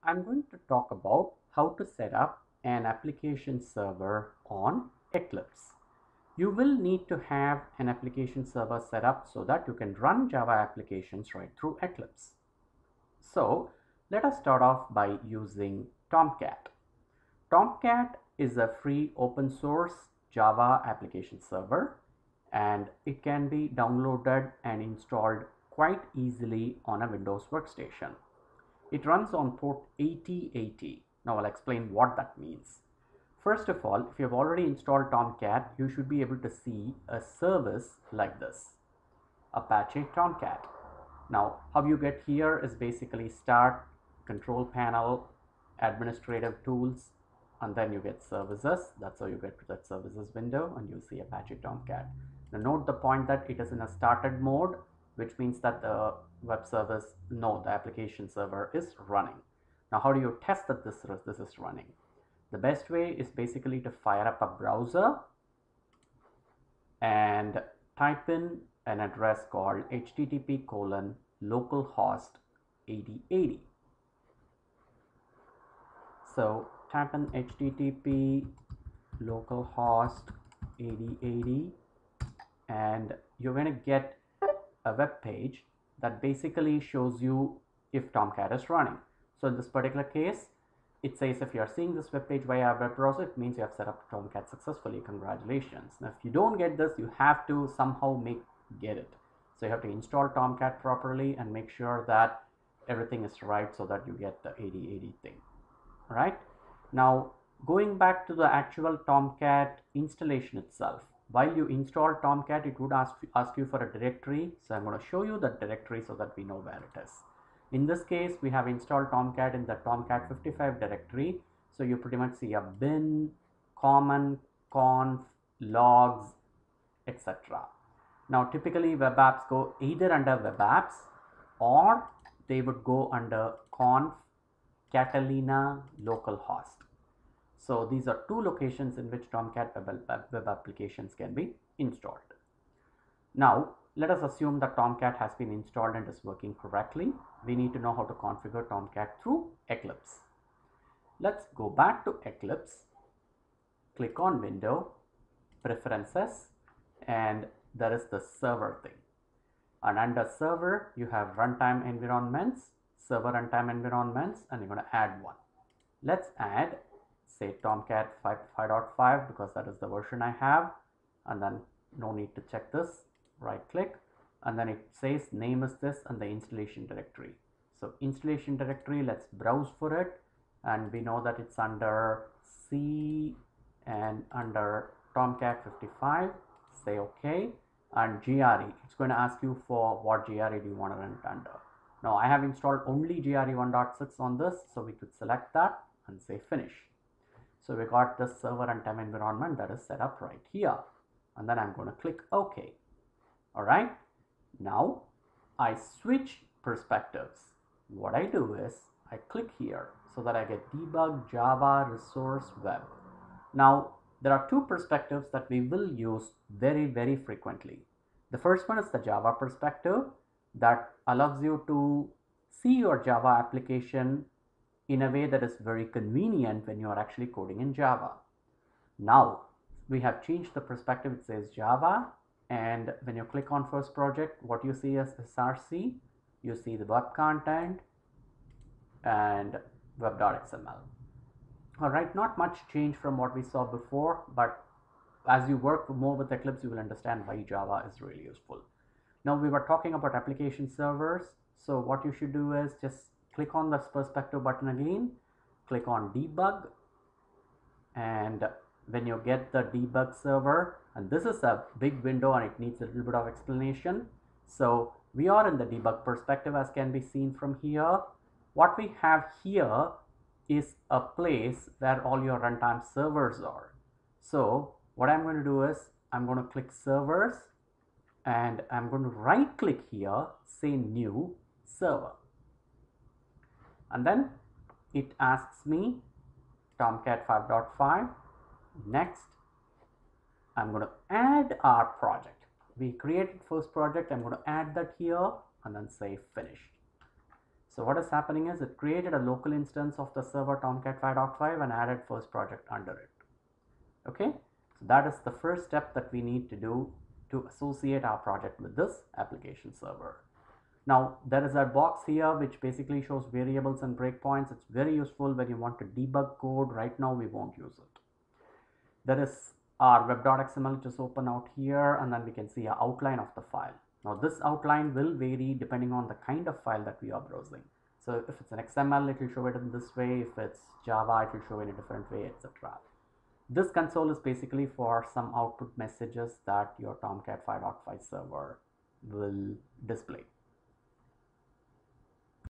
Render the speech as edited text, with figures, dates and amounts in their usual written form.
I'm going to talk about how to set up an application server on Eclipse. You will need to have an application server set up so that you can run Java applications right through Eclipse. So let us start off by using Tomcat. Tomcat is a free open source Java application server, and it can be downloaded and installed quite easily on a Windows workstation. It runs on port 8080. Now I'll explain what that means. First of all, if you have already installed Tomcat, you should be able to see a service like this, Apache Tomcat. Now, how you get here is basically start, control panel, administrative tools, and then you get services. That's how you get to that services window, and you see Apache Tomcat. Now note the point that it is in a started mode, which means that the web service, no, the application server is running. Now how do you test that this is running? The best way is basically to fire up a browser and type in an address called http://localhost 8080. So type in http localhost 8080 and you're going to get a web page that basically shows you if Tomcat is running. So in this particular case, it says if you are seeing this web page via a web browser, it means you have set up Tomcat successfully. Congratulations. Now, if you don't get this, you have to somehow get it. So you have to install Tomcat properly and make sure that everything is right so that you get the 8080 thing. All right. Now, going back to the actual Tomcat installation itself. While you install Tomcat, it would ask you for a directory. So I'm going to show you the directory so that we know where it is. In this case, we have installed Tomcat in the Tomcat 55 directory. So you pretty much see a bin, common, conf, logs, etc. Now, typically web apps go either under web apps or they would go under conf Catalina localhost. So these are two locations in which Tomcat web applications can be installed. Now, let us assume that Tomcat has been installed and is working correctly. We need to know how to configure Tomcat through Eclipse. Let's go back to Eclipse, click on Window, Preferences, and there is the server thing. And under server, you have runtime environments, server runtime environments, and you're going to add one. Let's add, say, Tomcat 5.5 because that is the version I have, and then no need to check this. Right click, and then it says name is this and the installation directory. So installation directory, let's browse for it, and we know that it's under C and under Tomcat 55. Say OK, and GRE, it's going to ask you for what GRE do you want to run it under. Now I have installed only GRE 1.6 on this, so we could select that and say finish. So we got the server runtime environment that is set up right here, and then I'm going to click OK. All right, now I switch perspectives. What I do is I click here so that I get debug Java resource web. Now there are two perspectives that we will use very, very frequently. The first one is the Java perspective that allows you to see your Java application in a way that is very convenient when you are actually coding in Java. Now we have changed the perspective. It says Java, and when you click on first project, what you see is src, you see the web content and web.xml. All right, not much change from what we saw before, but as you work more with Eclipse, you will understand why Java is really useful. Now we were talking about application servers. So what you should do is just click on the perspective button again, click on debug, and when you get the debug server, and this is a big window and it needs a little bit of explanation. So we are in the debug perspective, as can be seen from here. What we have here is a place where all your runtime servers are. So what I'm going to do is I'm going to click servers, and I'm going to right click here, say new server, and then it asks me Tomcat 5.5. Next, I'm going to add our project. We created first project. I'm going to add that here and then say finish. So what is happening is it created a local instance of the server Tomcat 5.5 and added first project under it. Okay, so that is the first step that we need to do to associate our project with this application server. Now there is a box here which basically shows variables and breakpoints. It's very useful when you want to debug code. Right now we won't use it. There is our web.xml which is open out here, and then we can see an outline of the file. Now this outline will vary depending on the kind of file that we are browsing. So if it's an XML, it will show it in this way. If it's Java, it will show in a different way, etc. This console is basically for some output messages that your Tomcat 5.5 server will display.